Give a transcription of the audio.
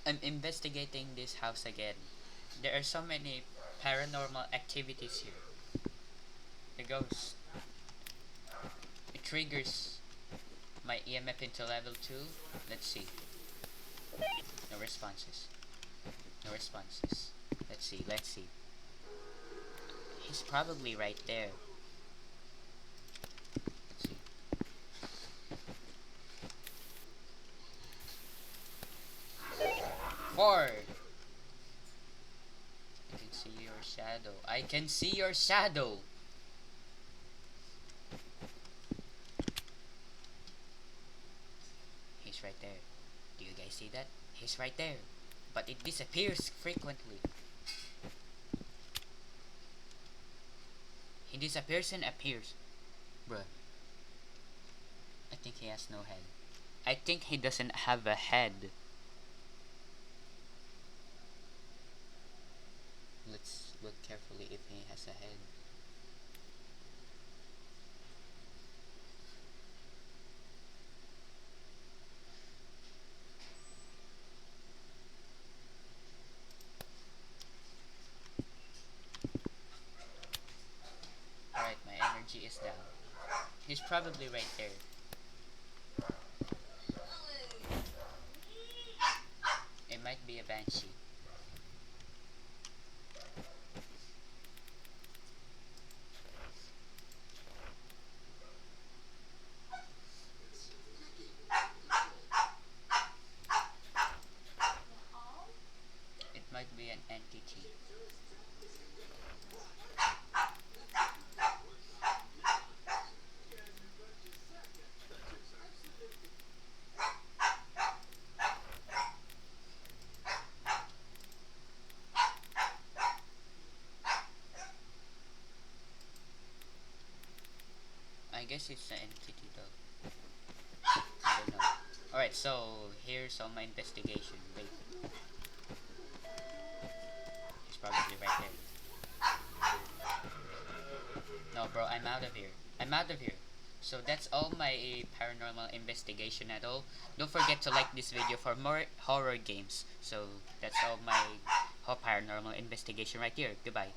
I'm investigating this house again. There are so many paranormal activities here. The ghost. It triggers my EMF into level 2. Let's see. No responses. No responses. Let's see, let's see. He's probably right there. Let's see. 4! I can see your shadow. I can see your shadow! He's right there. Do you guys see that? He's right there. But it disappears frequently. He disappears and appears. Bruh. I think he has no head. I think he doesn't have a head. Let's look carefully if he has a head. Alright, my energy is down. He's probably right there. It might be a banshee. It might be an entity. I guess it's an entity though. I don't know. Alright, so here's all my investigation. Wait, he's probably right there. No, bro, I'm out of here. I'm out of here. So that's all my paranormal investigation at all. Don't forget to like this video for more horror games. So that's all my paranormal investigation right here. Goodbye.